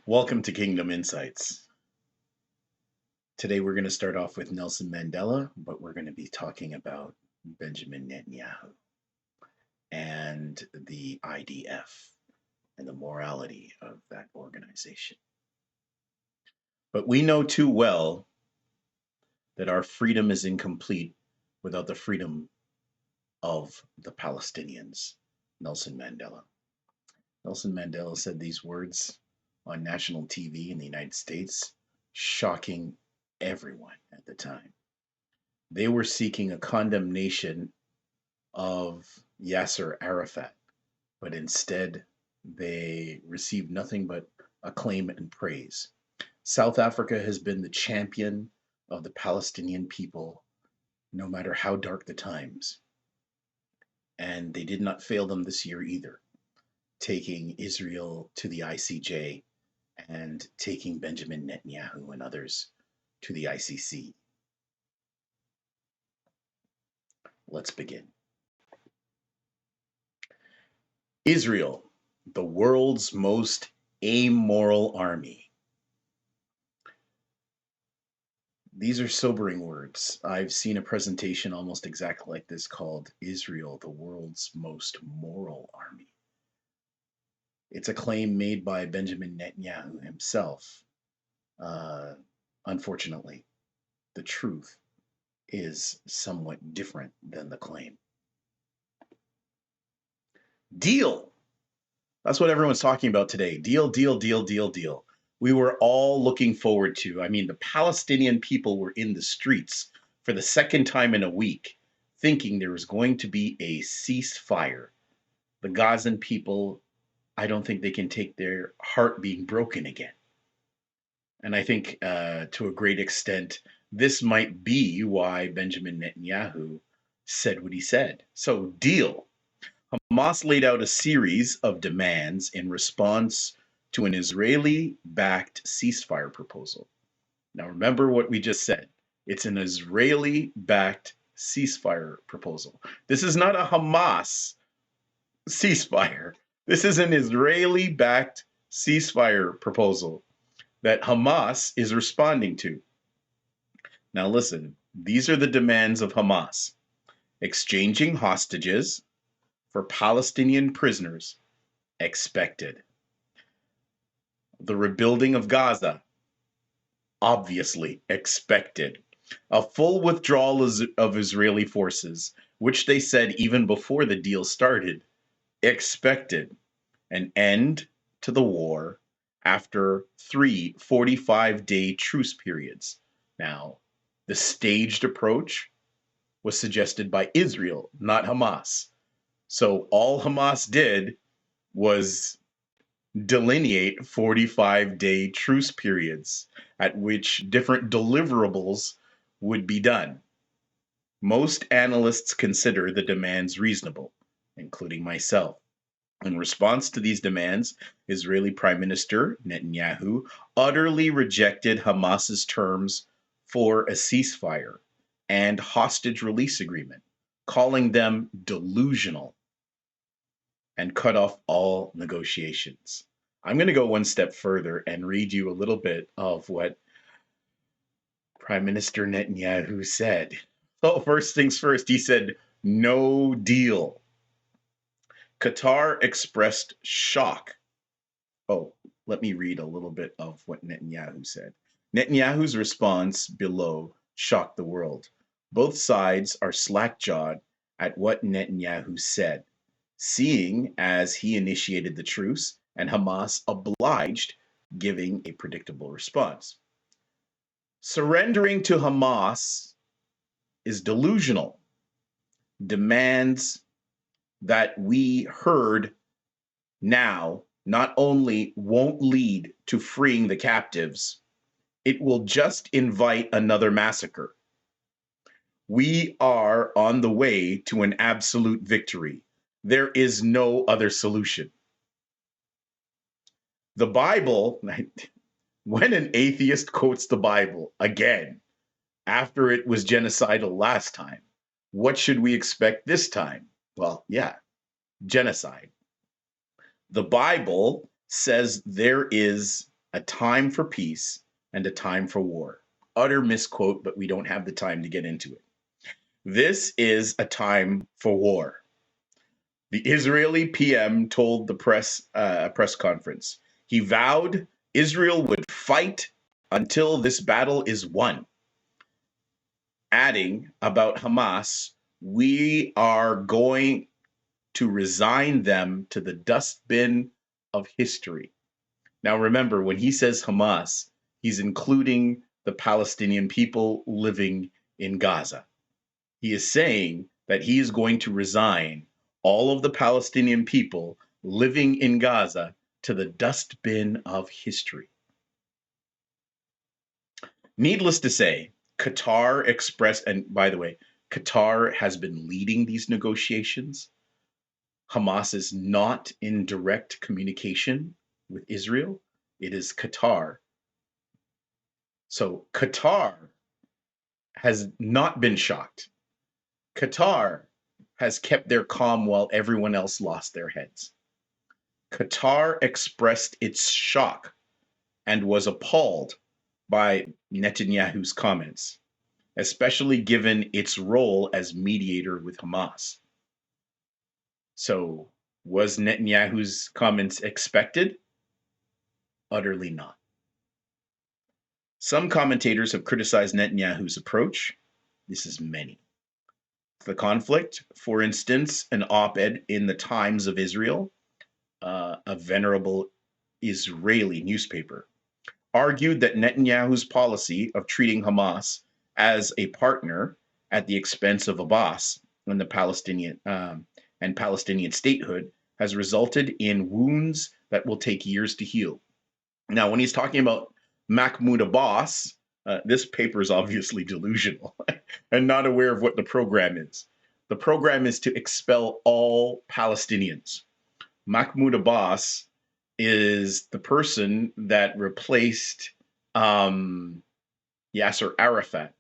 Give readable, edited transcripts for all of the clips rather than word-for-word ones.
Welcome to Kingdom Insights. Today we're going to start off with Nelson Mandela, but we're going to be talking about Benjamin Netanyahu and the IDF and the morality of that organization. But we know too well that our freedom is incomplete without the freedom of the Palestinians. Nelson Mandela. Nelson Mandela said these words on national TV in the United States, shocking everyone at the time. They were seeking a condemnation of Yasser Arafat, but instead they received nothing but acclaim and praise. South Africa has been the champion of the Palestinian people, no matter how dark the times. And they did not fail them this year either, taking Israel to the ICJ and taking Benjamin Netanyahu and others to the ICC. Let's begin. Israel, the world's most amoral army. These are sobering words. I've seen a presentation almost exactly like this called Israel, the world's most moral army. It's a claim made by Benjamin Netanyahu himself. Unfortunately, the truth is somewhat different than the claim. Deal. That's what everyone's talking about today. Deal, deal, deal, deal, deal. We were all looking forward to. The Palestinian people were in the streets for the second time in a week, thinking there was going to be a ceasefire. The Gazan people, I don't think they can take their heart being broken again. And I think to a great extent, this might be why Benjamin Netanyahu said what he said. So, deal. Hamas laid out a series of demands in response to an Israeli-backed ceasefire proposal. Now, remember what we just said. It's an Israeli-backed ceasefire proposal. This is not a Hamas ceasefire. This is an Israeli-backed ceasefire proposal that Hamas is responding to. Now listen, these are the demands of Hamas. Exchanging hostages for Palestinian prisoners, expected. The rebuilding of Gaza, obviously expected. A full withdrawal of Israeli forces, which they said even before the deal started, expected. An end to the war after 3 45-day truce periods. Now, the staged approach was suggested by Israel, not Hamas. So all Hamas did was delineate 45-day truce periods at which different deliverables would be done. Most analysts consider the demands reasonable, including myself. In response to these demands, Israeli Prime Minister Netanyahu utterly rejected Hamas's terms for a ceasefire and hostage release agreement, calling them delusional, and cut off all negotiations. I'm going to go one step further and read you a little bit of what Prime Minister Netanyahu said. So first things first, he said, no deal. Qatar expressed shock. Oh, let me read a little bit of what Netanyahu said. Netanyahu's response below shocked the world. Both sides are slack-jawed at what Netanyahu said, seeing as he initiated the truce and Hamas obliged, giving a predictable response. Surrendering to Hamas is delusional. Demands that we heard now not only won't lead to freeing the captives, it will just invite another massacre. We are on the way to an absolute victory. There is no other solution. The Bible, when an atheist quotes the Bible again, after it was genocidal last time, what should we expect this time? Well, yeah, genocide. The Bible says there is a time for peace and a time for war. Utter misquote, but we don't have the time to get into it. This is a time for war. The Israeli PM told the press conference. He vowed Israel would fight until this battle is won. Adding about Hamas, we are going to resign them to the dustbin of history. Now remember, when he says Hamas, he's including the Palestinian people living in Gaza. He is saying that he is going to resign all of the Palestinian people living in Gaza to the dustbin of history. Needless to say, Qatar expressed, and by the way, Qatar has been leading these negotiations. Hamas is not in direct communication with Israel. It is Qatar. So Qatar has not been shocked. Qatar has kept their calm while everyone else lost their heads. Qatar expressed its shock and was appalled by Netanyahu's comments, especially given its role as mediator with Hamas. So, was Netanyahu's comments expected? Utterly not. Some commentators have criticized Netanyahu's approach. This is many. The conflict, for instance, an op-ed in the Times of Israel, a venerable Israeli newspaper, argued that Netanyahu's policy of treating Hamas as a partner at the expense of Abbas and the Palestinian statehood has resulted in wounds that will take years to heal. Now, when he's talking about Mahmoud Abbas, this paper is obviously delusional and not aware of what the program is. The program is to expel all Palestinians. Mahmoud Abbas is the person that replaced Yasser Arafat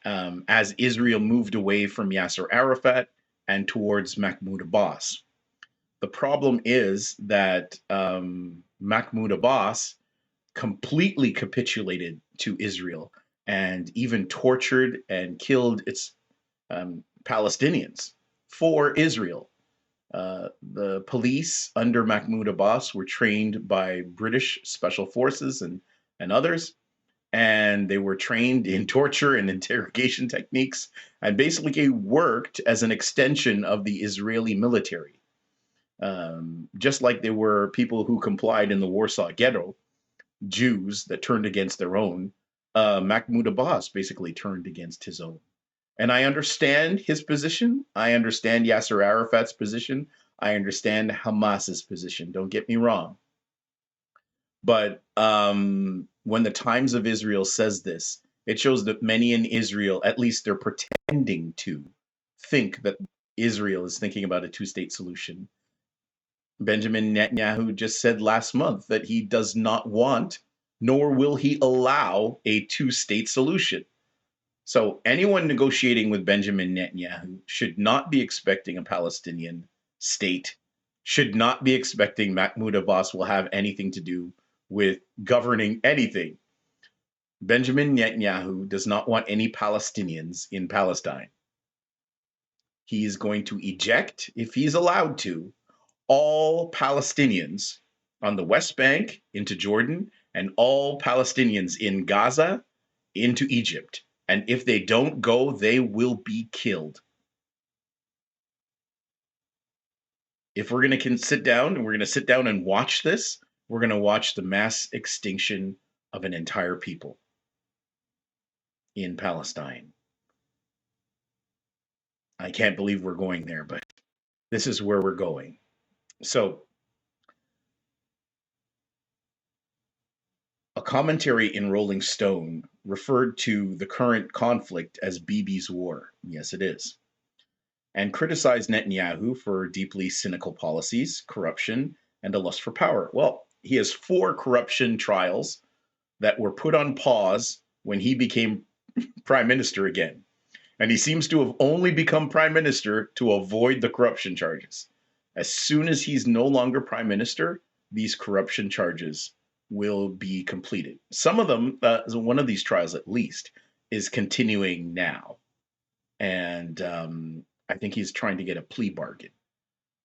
as Israel moved away from Yasser Arafat and towards Mahmoud Abbas. The problem is that Mahmoud Abbas completely capitulated to Israel and even tortured and killed its Palestinians for Israel. The police under Mahmoud Abbas were trained by British special forces and others, and they were trained in torture and interrogation techniques and basically worked as an extension of the Israeli military. Just like there were people who complied in the Warsaw Ghetto, Jews that turned against their own, Mahmoud Abbas basically turned against his own. And I understand his position. I understand Yasser Arafat's position. I understand Hamas's position. Don't get me wrong. But when the Times of Israel says this, it shows that many in Israel, at least they're pretending to, think that Israel is thinking about a two-state solution. Benjamin Netanyahu just said last month that he does not want, nor will he allow, a two-state solution. So anyone negotiating with Benjamin Netanyahu should not be expecting a Palestinian state, should not be expecting Mahmoud Abbas will have anything to do with governing anything. Benjamin Netanyahu does not want any Palestinians in Palestine. He is going to eject, if he's allowed to, all Palestinians on the West Bank into Jordan and all Palestinians in Gaza into Egypt. And if they don't go, they will be killed. If we're going to sit down and watch this, we're going to watch the mass extinction of an entire people in Palestine. I can't believe we're going there, but this is where we're going. So, a commentary in Rolling Stone referred to the current conflict as Bibi's war. Yes, it is. And criticized Netanyahu for deeply cynical policies, corruption, and a lust for power. Well, he has 4 corruption trials that were put on pause when he became prime minister again. And he seems to have only become prime minister to avoid the corruption charges. As soon as he's no longer prime minister, these corruption charges will be completed. Some of them, one of these trials at least, is continuing now. And I think he's trying to get a plea bargain.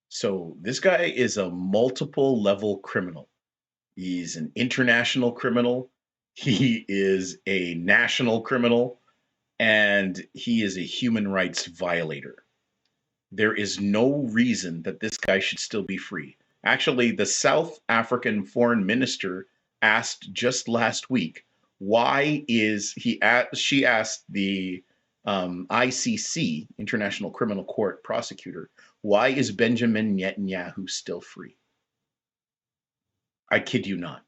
So this guy is a multiple level criminal. He's an international criminal. He is a national criminal. And he is a human rights violator. There is no reason that this guy should still be free. Actually, the South African foreign minister asked just last week, why is she asked the ICC, International Criminal Court prosecutor, why is Benjamin Netanyahu still free? I kid you not.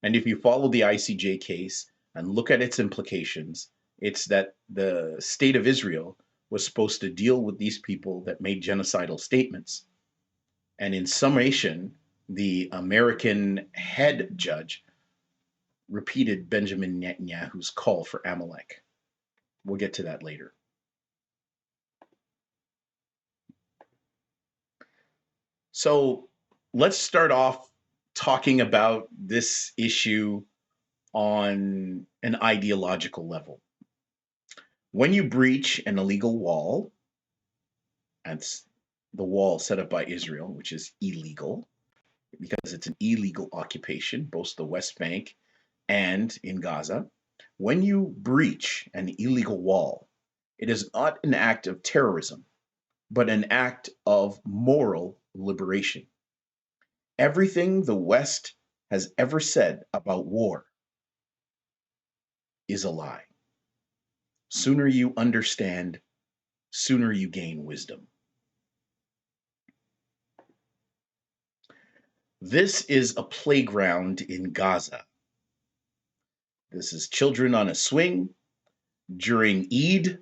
And if you follow the ICJ case and look at its implications, it's that the state of Israel was supposed to deal with these people that made genocidal statements. And in summation, the American head judge repeated Benjamin Netanyahu's call for Amalek. We'll get to that later. So let's start off talking about this issue on an ideological level. When you breach an illegal wall, that's the wall set up by Israel, which is illegal because it's an illegal occupation, both the West Bank and in Gaza. When you breach an illegal wall, it is not an act of terrorism, but an act of moral liberation. Everything the West has ever said about war is a lie. Sooner you understand, sooner you gain wisdom. This is a playground in Gaza. This is children on a swing during Eid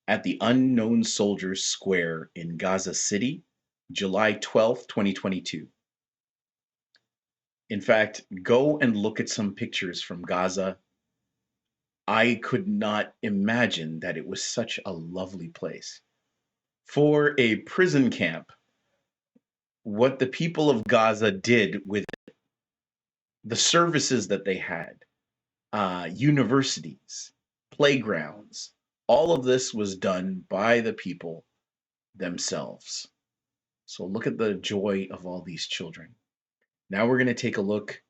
at the Unknown Soldiers Square in Gaza City, July 12th, 2022. In fact, go and look at some pictures from Gaza. I could not imagine that it was such a lovely place. For a prison camp, what the people of Gaza did with it, the services that they had, universities, playgrounds, all of this was done by the people themselves. So look at the joy of all these children. Now we're going to take a look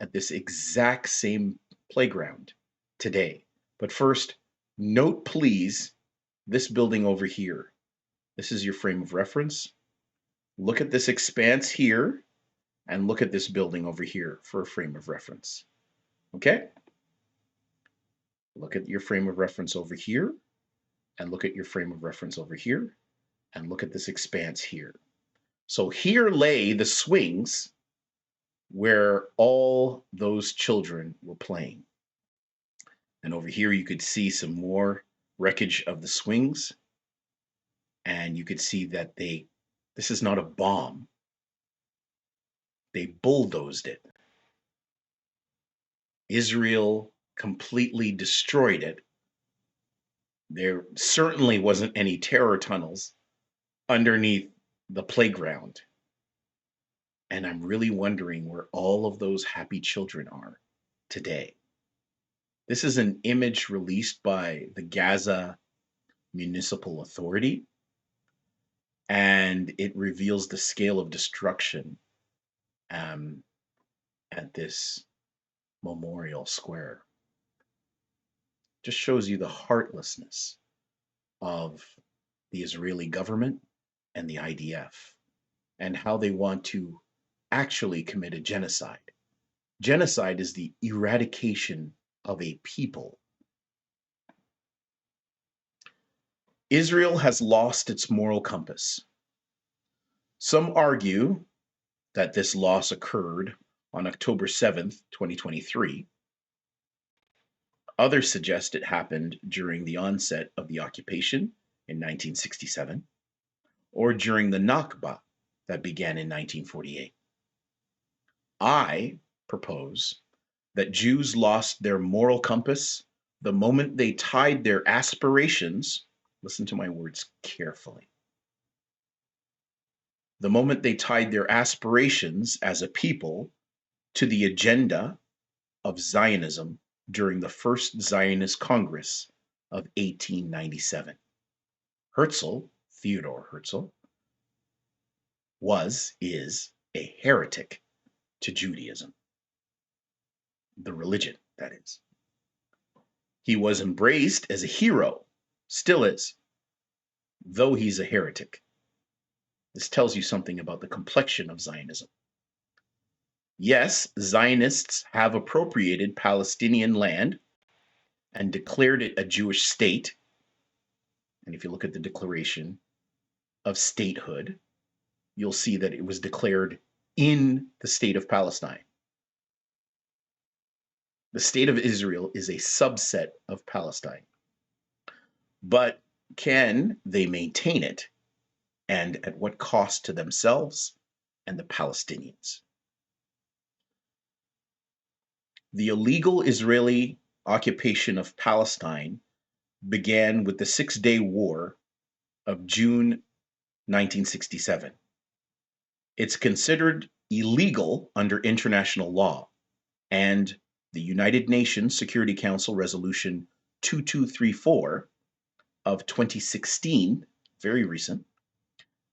at this exact same playground today. But first, note please this building over here. This is your frame of reference. Look at this expanse here and look at this building over here for a frame of reference. Okay? Look at your frame of reference over here and look at your frame of reference over here and look at this expanse here. So here lay the swings where all those children were playing. And over here you could see some more wreckage of the swings. And you could see that this is not a bomb. They bulldozed it. Israel completely destroyed it. There certainly wasn't any terror tunnels underneath the playground. And I'm really wondering where all of those happy children are today. This is an image released by the Gaza Municipal Authority, and it reveals the scale of destruction at this memorial square. Just shows you the heartlessness of the Israeli government and the IDF and how they want to actually commit a genocide. Genocide is the eradication of a people. Israel has lost its moral compass. Some argue that this loss occurred on October 7th, 2023. Others suggest it happened during the onset of the occupation in 1967 or during the Nakba that began in 1948. I propose that Jews lost their moral compass the moment they tied their aspirations, listen to my words carefully, the moment they tied their aspirations as a people to the agenda of Zionism during the first Zionist Congress of 1897. Herzl, Theodor Herzl, is a heretic to Judaism, the religion, that is. He was embraced as a hero, still is, though he's a heretic. This tells you something about the complexion of Zionism. Yes, Zionists have appropriated Palestinian land and declared it a Jewish state. And if you look at the Declaration of Statehood, you'll see that it was declared in the state of Palestine. The state of Israel is a subset of Palestine. But can they maintain it, and at what cost to themselves and the Palestinians? The illegal Israeli occupation of Palestine began with the Six-Day War of June 1967. It's considered illegal under international law, and the United Nations Security Council Resolution 2234 of 2016, very recent,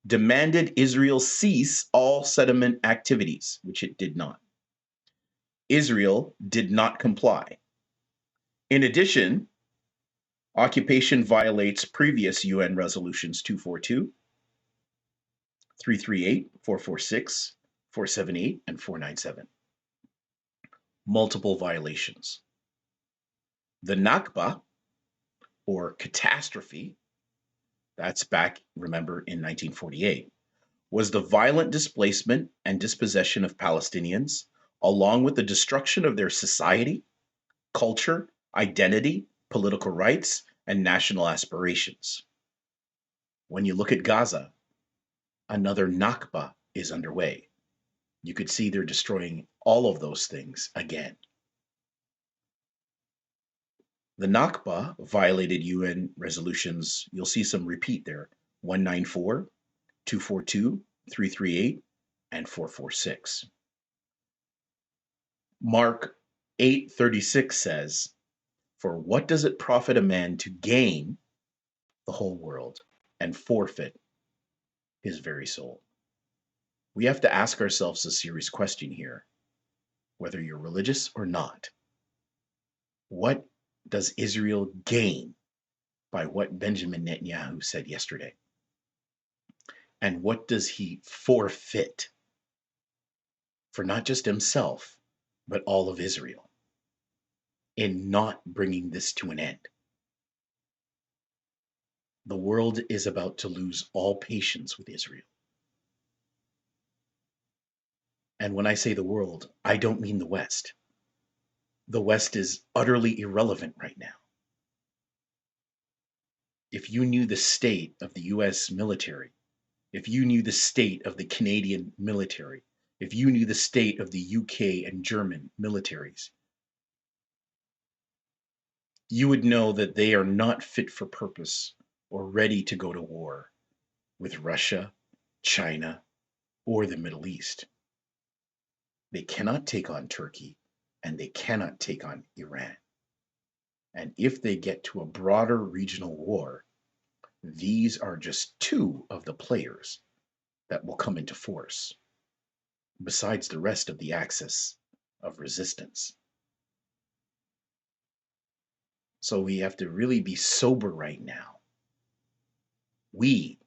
demanded Israel cease all settlement activities, which it did not. Israel did not comply. In addition, occupation violates previous UN resolutions 242, 338, 446, 478, and 497. Multiple violations. The Nakba, or catastrophe, that's back, remember, in 1948, was the violent displacement and dispossession of Palestinians, along with the destruction of their society, culture, identity, political rights, and national aspirations. When you look at Gaza, another Nakba is underway. You could see they're destroying all of those things again. The Nakba violated UN resolutions. You'll see some repeat there: 194, 242, 338, and 446. Mark 8:36 says, "For what does it profit a man to gain the whole world and forfeit his very soul?" We have to ask ourselves a serious question here, whether you're religious or not. What does Israel gain by what Benjamin Netanyahu said yesterday? And what does he forfeit for not just himself, but all of Israel in not bringing this to an end? The world is about to lose all patience with Israel. And when I say the world, I don't mean the West. The West is utterly irrelevant right now. If you knew the state of the US military, if you knew the state of the Canadian military, if you knew the state of the UK and German militaries, you would know that they are not fit for purpose or ready to go to war with Russia, China, or the Middle East. They cannot take on Turkey, and they cannot take on Iran. And if they get to a broader regional war, these are just two of the players that will come into force, besides the rest of the axis of resistance. So we have to really be sober right now. We,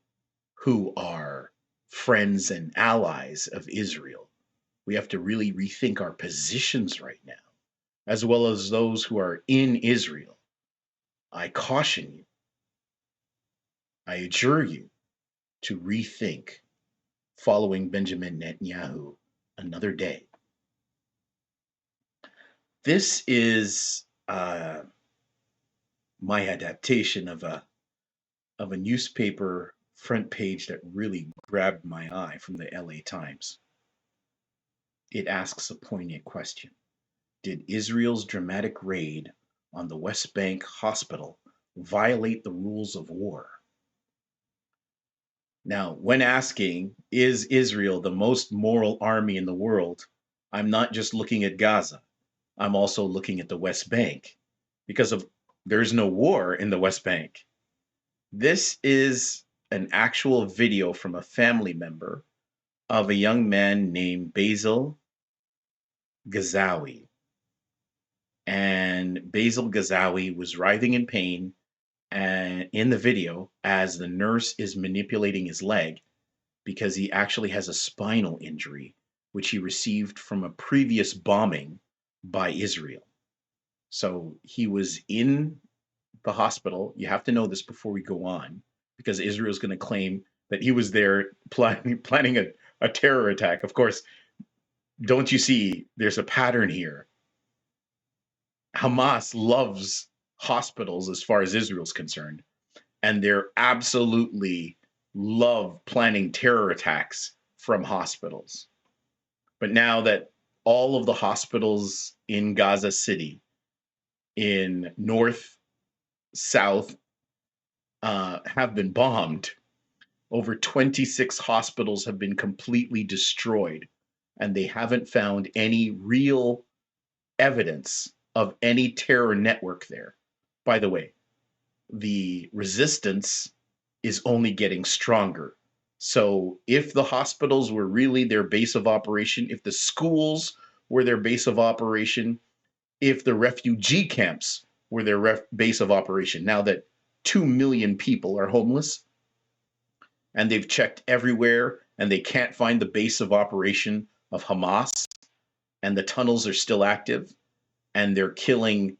who are friends and allies of Israel, we have to really rethink our positions right now, as well as those who are in Israel. I caution you, I adjure you to rethink following Benjamin Netanyahu another day. This is my adaptation of a newspaper front page that really grabbed my eye from the LA Times. It asks a poignant question. Did Israel's dramatic raid on the West Bank hospital violate the rules of war? Now, when asking, is Israel the most moral army in the world, I'm not just looking at Gaza. I'm also looking at the West Bank because of there's no war in the West Bank. This is an actual video from a family member of a young man named Basil Ghazawi. And Basil Ghazawi was writhing in pain and in the video as the nurse is manipulating his leg because he actually has a spinal injury which he received from a previous bombing by Israel. So he was in the hospital. You have to know this before we go on, because Israel's going to claim that he was there planning a terror attack. Of course, don't you see there's a pattern here? Hamas loves hospitals as far as Israel's concerned, and they're absolutely love planning terror attacks from hospitals. But now that all of the hospitals in Gaza City, in north, south, have been bombed, over 26 hospitals have been completely destroyed, and they haven't found any real evidence of any terror network there. By the way, the resistance is only getting stronger. So if the hospitals were really their base of operation, if the schools were their base of operation, if the refugee camps were their base of operation, now that 2 million people are homeless and they've checked everywhere and they can't find the base of operation of Hamas, and the tunnels are still active and they're killing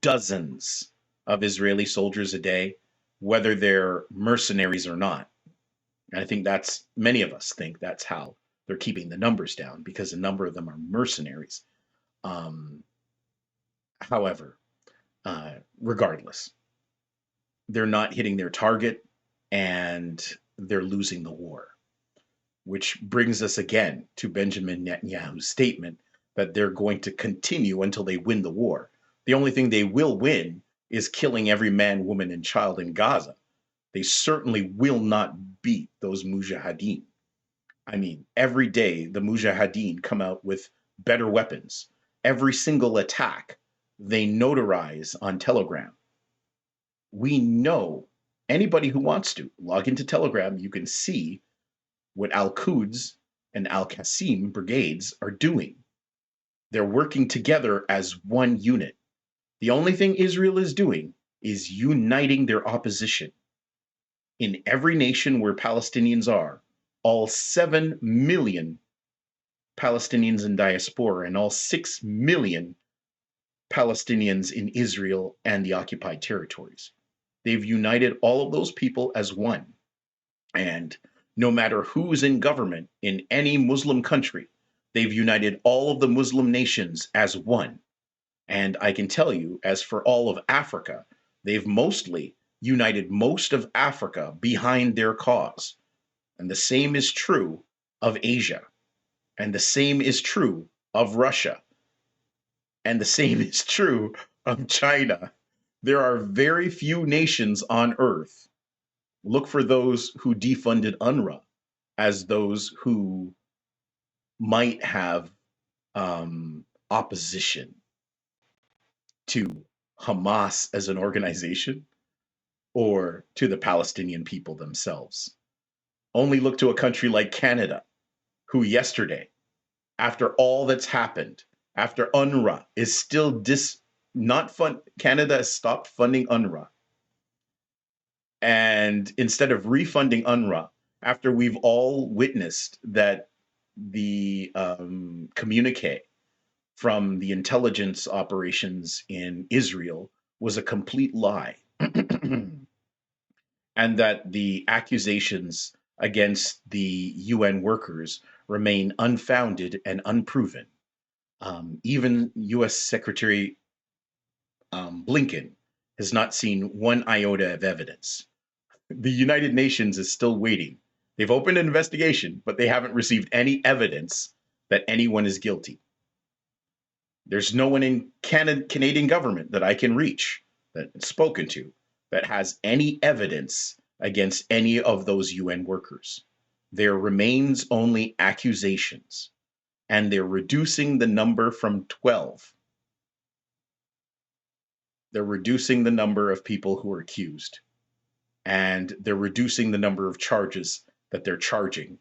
dozens of Israeli soldiers a day, whether they're mercenaries or not. And I think that's, many of us think that's how they're keeping the numbers down, because a number of them are mercenaries. However, regardless, they're not hitting their target and they're losing the war, which brings us again to Benjamin Netanyahu's statement that they're going to continue until they win the war. The only thing they will win is killing every man, woman, and child in Gaza. They certainly will not beat those mujahideen. I mean, every day the mujahideen come out with better weapons. Every single attack they notarize on Telegram. We know, anybody who wants to log into Telegram, you can see what Al-Quds and Al-Qasim brigades are doing. They're working together as one unit. The only thing Israel is doing is uniting their opposition. In every nation where Palestinians are, all 7 million Palestinians in diaspora and all 6 million Palestinians in Israel and the occupied territories. They've united all of those people as one. And no matter who's in government in any Muslim country, they've united all of the Muslim nations as one. And I can tell you, as for all of Africa, they've mostly united most of Africa behind their cause. And the same is true of Asia. And the same is true of Russia. And the same is true of China. There are very few nations on earth. Look for those who defunded UNRWA as those who might have opposition to Hamas as an organization or to the Palestinian people themselves. Only look to a country like Canada, who yesterday, after all that's happened, after UNRWA is still Canada has stopped funding UNRWA. And instead of refunding UNRWA, after we've all witnessed that the communique from the intelligence operations in Israel was a complete lie, and that the accusations against the UN workers remain unfounded and unproven. Even U.S. Secretary Blinken has not seen one iota of evidence. The United Nations is still waiting. They've opened an investigation, but they haven't received any evidence that anyone is guilty. There's no one in Canadian government that I can reach, that I've spoken to, that has any evidence against any of those UN workers. There remains only accusations. and they're reducing the number from 12. They're reducing the number of people who are accused, and they're reducing the number of charges that they're charging,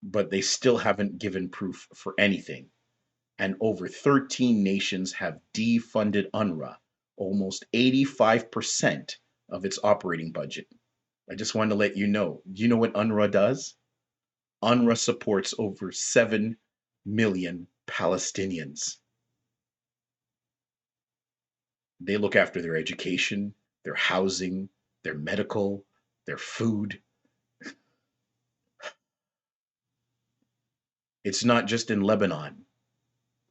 but they still haven't given proof for anything. And over 13 nations have defunded UNRWA, almost 85% of its operating budget. I just wanted to let you know. Do you know what UNRWA does? UNRWA supports over 7 million Palestinians. They look after their education, their housing, their medical, their food. It's not just in Lebanon.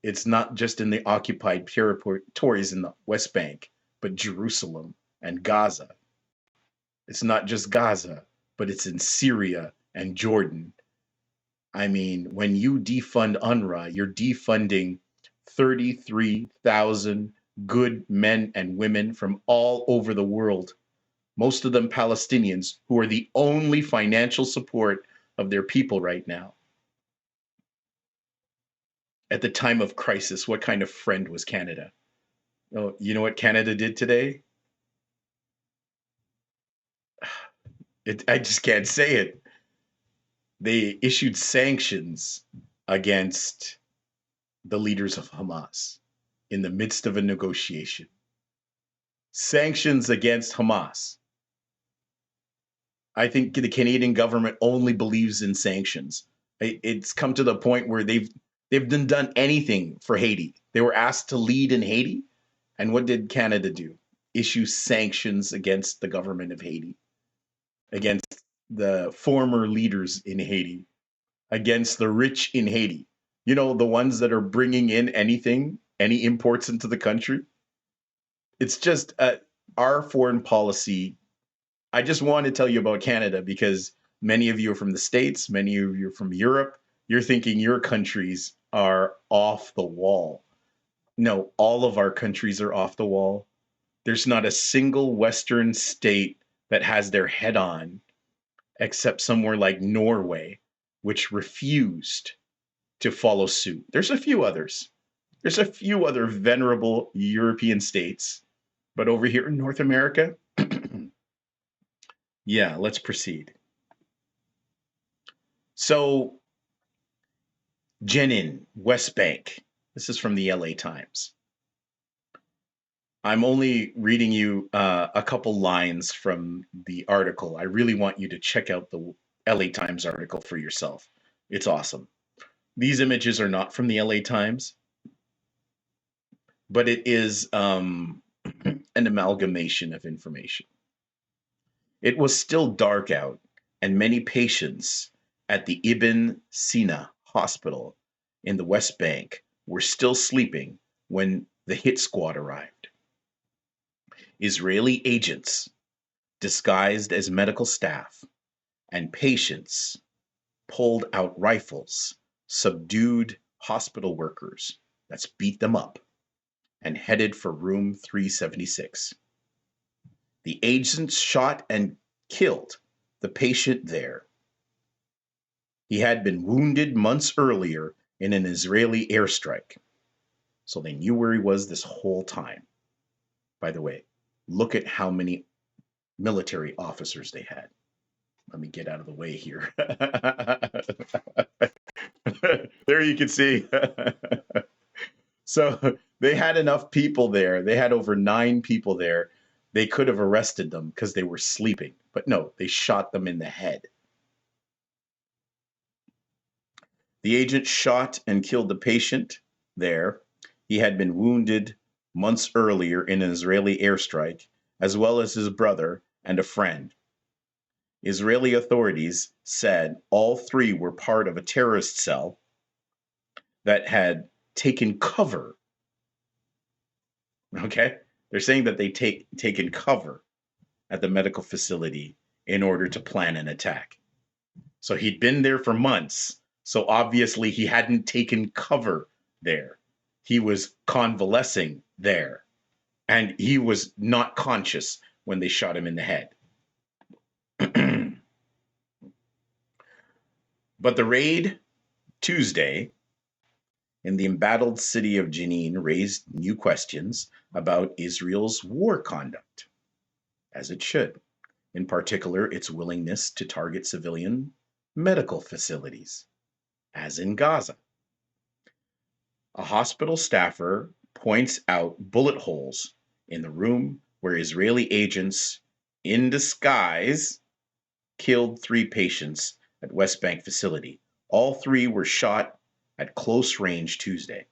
It's not just in the occupied territories in the West Bank, but Jerusalem and Gaza. It's not just Gaza, but it's in Syria and Jordan. I mean, when you defund UNRWA, you're defunding 33,000 good men and women from all over the world, most of them Palestinians, who are the only financial support of their people right now. At the time of crisis, what kind of friend was Canada? Oh, you know what Canada did today? I just can't say it. They issued sanctions against the leaders of Hamas in the midst of a negotiation. Sanctions against Hamas. I think the Canadian government only believes in sanctions. It's come to the point where they've done anything for Haiti. They were asked to lead in Haiti, and what did Canada do? Issue sanctions against the government of Haiti, against the former leaders in Haiti, against the rich in Haiti. You know, the ones that are bringing in anything, any imports into the country. It's just our foreign policy. I just want to tell you about Canada because many of you are from the States, many of you are from Europe. You're thinking your countries are off the wall. No, all of our countries are off the wall. There's not a single Western state that has their head on, except somewhere like Norway, which refused to follow suit. There's a few others. There's a few other venerable European states. But over here in North America, yeah, let's proceed. So, Jenin, West Bank. This is from the LA Times. I'm only reading you a couple lines from the article. I really want you to check out the LA Times article for yourself. It's awesome. These images are not from the LA Times, but it is an amalgamation of information. It was still dark out, and many patients at the Ibn Sina Hospital in the West Bank were still sleeping when the hit squad arrived. Israeli agents, disguised as medical staff, and patients pulled out rifles, subdued hospital workers, that's beat them up, and headed for room 376. The agents shot and killed the patient there. He had been wounded months earlier in an Israeli airstrike, so they knew where he was this whole time. By the way, look at how many military officers they had. Let me get out of the way here. There you can see. So they had enough people there. They had over 9 people there. They could have arrested them because they were sleeping. But no, they shot them in the head. The agent shot and killed the patient there. He had been wounded months earlier in an Israeli airstrike, as well as his brother and a friend. Israeli authorities said all 3 were part of a terrorist cell that had taken cover. Okay? They're saying that they taken cover at the medical facility in order to plan an attack. So he'd been there for months. So obviously he hadn't taken cover there. He was convalescing there. And he was not conscious when they shot him in the head. But the raid Tuesday in the embattled city of Jenin raised new questions about Israel's war conduct, as it should, in particular its willingness to target civilian medical facilities, as in Gaza. A hospital staffer points out bullet holes in the room where Israeli agents in disguise killed 3 patients at West Bank facility. All 3 were shot at close range Tuesday.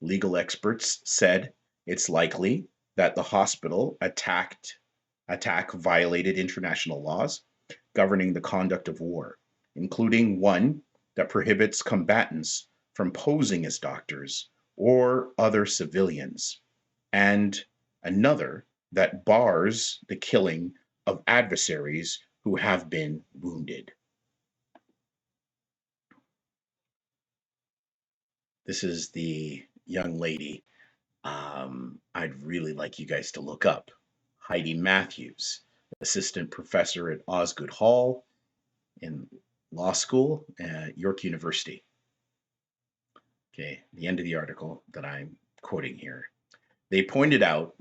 Legal experts said it's likely that the hospital attack violated international laws governing the conduct of war, including one that prohibits combatants from posing as doctors or other civilians, and another that bars the killing of adversaries who have been wounded. This is the young lady I'd really like you guys to look up. Heidi Matthews, assistant professor at Osgood Hall in law school at York University. Okay, the end of the article that I'm quoting here. They pointed out,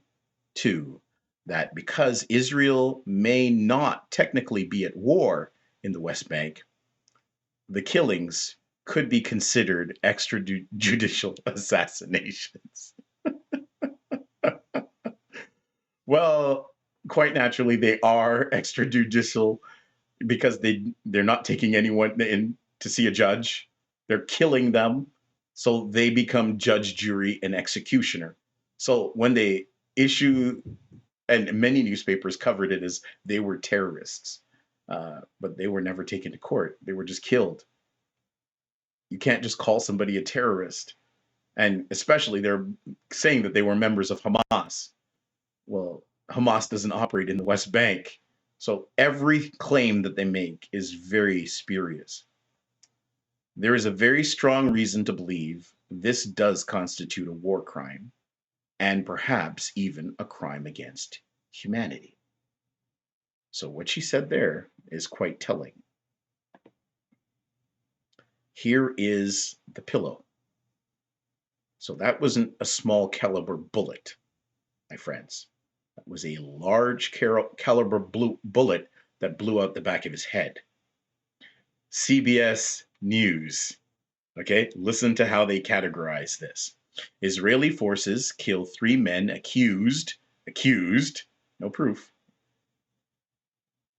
too, that because Israel may not technically be at war in the West Bank, the killings could be considered extrajudicial assassinations. Well, quite naturally, they are extrajudicial because they're not taking anyone in to see a judge. They're killing them, so they become judge, jury, and executioner. So when they issue, and many newspapers covered it as they were terrorists, but they were never taken to court. They were just killed. You can't just call somebody a terrorist, and especially they're saying that they were members of Hamas. Well, Hamas doesn't operate in the West Bank. So every claim that they make is very spurious. There is a very strong reason to believe this does constitute a war crime, and perhaps even a crime against humanity. So what she said there is quite telling. Here is the pillow. So that wasn't a small caliber bullet, my friends. That was a large caliber bullet that blew out the back of his head. CBS News. Okay, listen to how they categorize this. Israeli forces kill 3 men accused, no proof.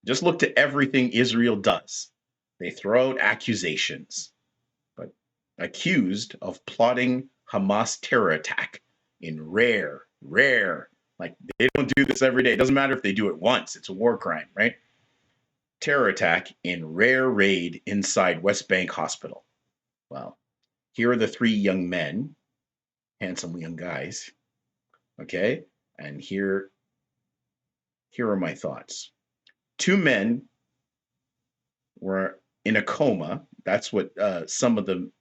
Just look to everything Israel does. They throw out accusations, but accused of plotting Hamas terror attack in rare, like they don't do this every day. It doesn't matter if they do it once, it's a war crime, right? Terror attack in rare raid inside West Bank Hospital. Well, here are the 3 young men, handsome young guys, okay? And here are my thoughts. 2 men were in a coma. That's what some of them,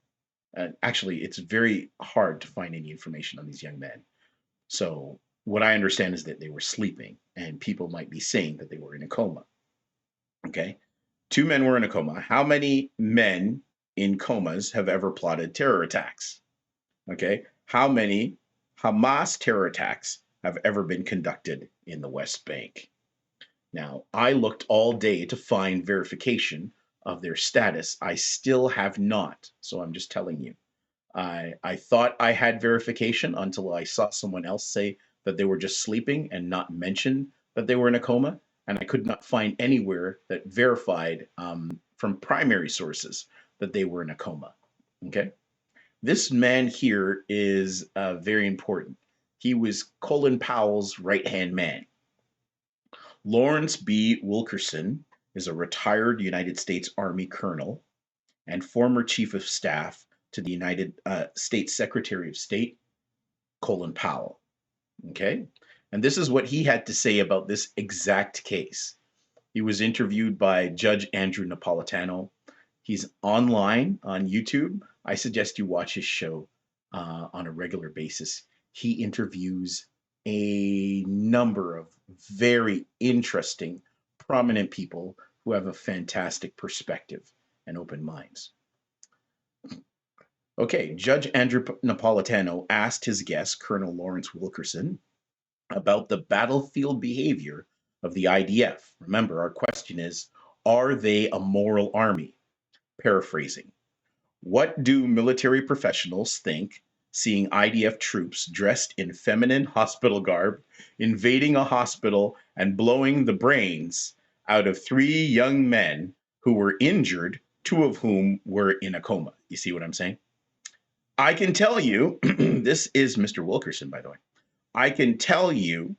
actually, it's very hard to find any information on these young men. So what I understand is that they were sleeping, and people might be saying that they were in a coma. Okay, 2 men were in a coma. How many men in comas have ever plotted terror attacks? Okay, how many Hamas terror attacks have ever been conducted in the West Bank? Now, I looked all day to find verification of their status. I still have not, so I'm just telling you. I thought I had verification until I saw someone else say that they were just sleeping and not mention that they were in a coma. And I could not find anywhere that verified from primary sources that they were in a coma. Okay. This man here is very important. He was Colin Powell's right-hand man. Lawrence B. Wilkerson is a retired United States Army colonel and former chief of staff to the United States Secretary of State, Colin Powell. Okay? And this is what he had to say about this exact case. He was interviewed by Judge Andrew Napolitano. He's online on YouTube. I suggest you watch his show on a regular basis. He interviews a number of very interesting, prominent people who have a fantastic perspective and open minds. Okay, Judge Andrew Napolitano asked his guest, Colonel Lawrence Wilkerson, about the battlefield behavior of the IDF. Remember, our question is, are they a moral army? Paraphrasing. What do military professionals think seeing IDF troops dressed in feminine hospital garb invading a hospital and blowing the brains out of three young men who were injured, two of whom were in a coma? You see what I'm saying? I can tell you, this is Mr. Wilkerson, by the way. I can tell you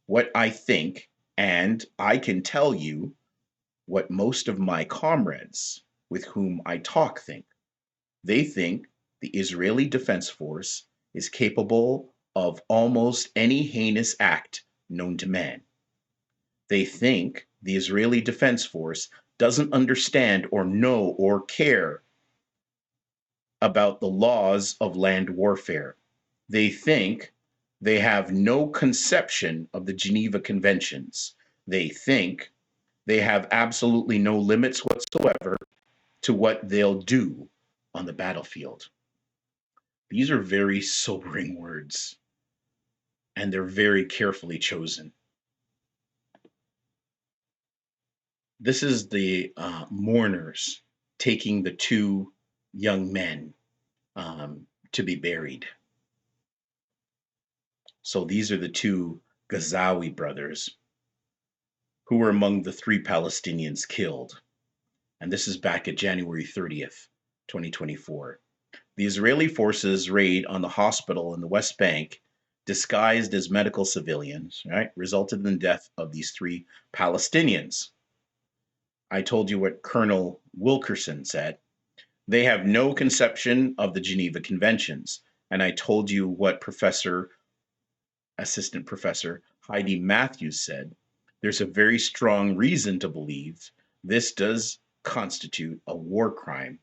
what I think, and I can tell you what most of my comrades with whom I talk think. They think the Israeli Defense Force is capable of almost any heinous act known to man. They think the Israeli Defense Force doesn't understand or know or care about the laws of land warfare. They think they have no conception of the Geneva Conventions. They think they have absolutely no limits whatsoever to what they'll do on the battlefield. These are very sobering words, and they're very carefully chosen. This is the mourners taking the two young men to be buried. So these are the two Ghazawi brothers who were among the three Palestinians killed. And this is back at January 30th, 2024. The Israeli forces' raid on the hospital in the West Bank, disguised as medical civilians, right, resulted in the death of these three Palestinians. I told you what Colonel Wilkerson said. They have no conception of the Geneva Conventions. And I told you what Assistant Professor Heidi Matthews said. There's a very strong reason to believe this does constitute a war crime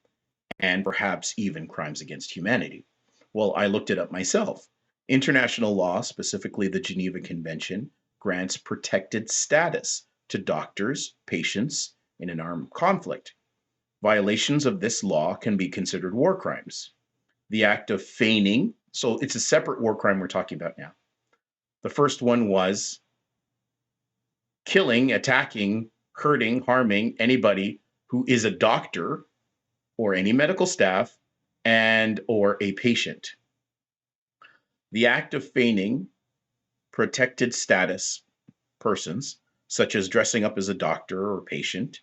and perhaps even crimes against humanity. Well, I looked it up myself. International law, specifically the Geneva Convention, grants protected status to doctors, patients in an armed conflict. Violations of this law can be considered war crimes. The act of feigning, so it's a separate war crime we're talking about now. The first one was killing, attacking, hurting, harming anybody who is a doctor or any medical staff and or a patient. The act of feigning protected status persons, such as dressing up as a doctor or patient,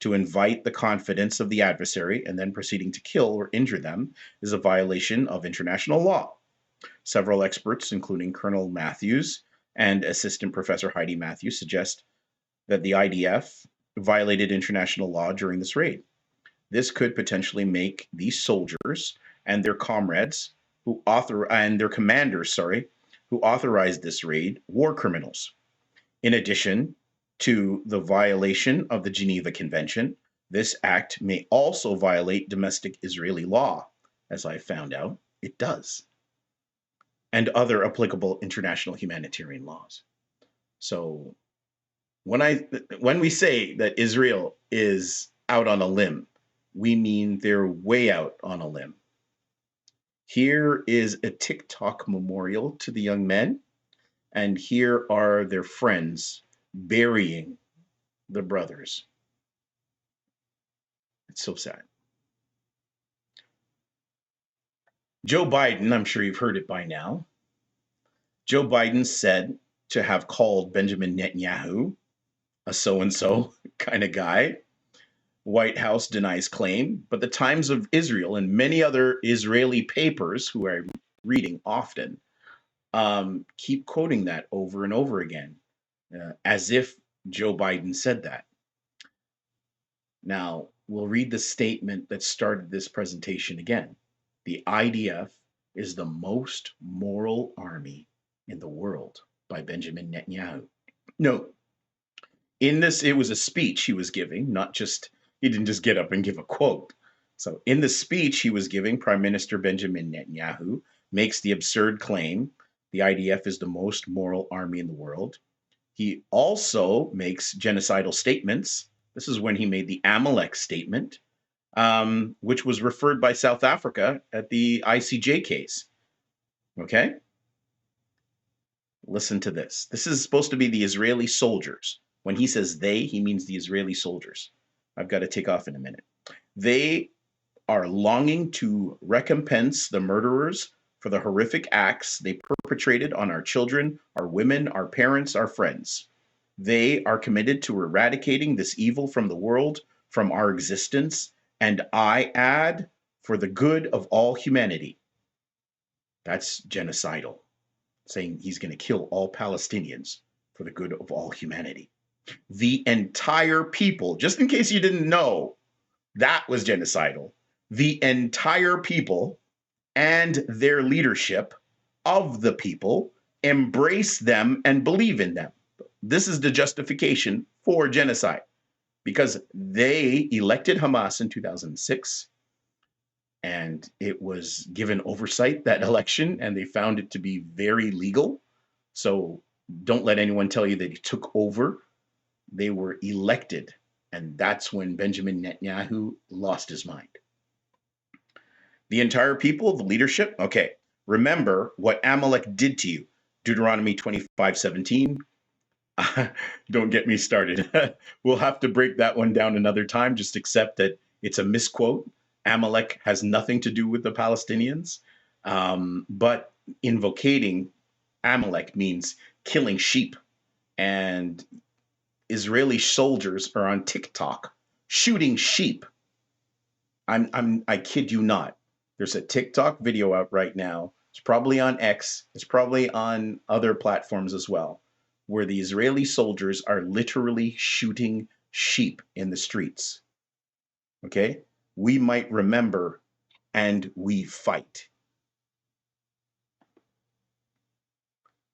to invite the confidence of the adversary and then proceeding to kill or injure them, is a violation of international law. Several experts, including Colonel Matthews and Assistant Professor Heidi Matthews, suggest that the IDF violated international law during this raid. This could potentially make these soldiers and their comrades and their commanders, who authorized this raid, war criminals. In addition to the violation of the Geneva Convention, this act may also violate domestic Israeli law, as I found out it does, and other applicable international humanitarian laws. So when we say that Israel is out on a limb, we mean they're way out on a limb. Here is a TikTok memorial to the young men, and here are their friends burying the brothers. It's so sad. Joe Biden, I'm sure you've heard it by now. Joe Biden said to have called Benjamin Netanyahu a so-and-so kind of guy. White House denies claim, but the Times of Israel and many other Israeli papers, who I'm reading often, keep quoting that over and over again, as if Joe Biden said that. Now, we'll read the statement that started this presentation again. The IDF is the most moral army in the world, by Benjamin Netanyahu. No, in this, it was a speech he was giving, he didn't just get up and give a quote. So in the speech he was giving, Prime Minister Benjamin Netanyahu makes the absurd claim the IDF is the most moral army in the world. He also makes genocidal statements. This is when he made the Amalek statement, which was referred by South Africa at the ICJ case. Okay? Listen to this. This is supposed to be the Israeli soldiers. When he says they, he means the Israeli soldiers. I've got to take off in a minute. They are longing to recompense the murderers for the horrific acts they perpetrated on our children, our women, our parents, our friends. They are committed to eradicating this evil from the world, from our existence, and I add, for the good of all humanity. That's genocidal, saying he's going to kill all Palestinians for the good of all humanity. The entire people, just in case you didn't know, that was genocidal. The entire people and their leadership of the people embrace them and believe in them. This is the justification for genocide, because they elected Hamas in 2006, and it was given oversight, that election, and they found it to be very legal. So don't let anyone tell you that he took over. They were elected, and that's when Benjamin Netanyahu lost his mind. The entire people, the leadership, okay, remember what Amalek did to you. Deuteronomy 25:17. Don't get me started. We'll have to break that one down another time. Just accept that it's a misquote. Amalek has nothing to do with the Palestinians. But invocating Amalek means killing sheep. And Israeli soldiers are on TikTok shooting sheep. I kid you not. There's a TikTok video out right now. It's probably on X. It's probably on other platforms as well, where the Israeli soldiers are literally shooting sheep in the streets. Okay? We might remember, and we fight.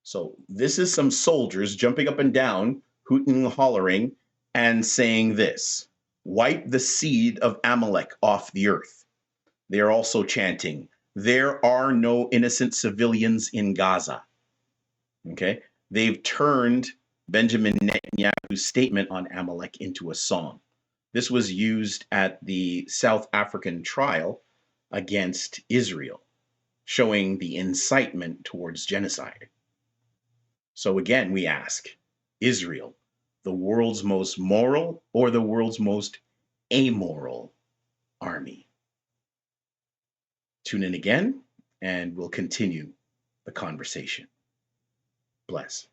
So this is some soldiers jumping up and down, hooting and hollering, and saying this: wipe the seed of Amalek off the earth. They are also chanting, there are no innocent civilians in Gaza. Okay? They've turned Benjamin Netanyahu's statement on Amalek into a song. This was used at the South African trial against Israel, showing the incitement towards genocide. So again, we ask, Israel, the world's most moral or the world's most amoral army? Tune in again, and we'll continue the conversation. Bless.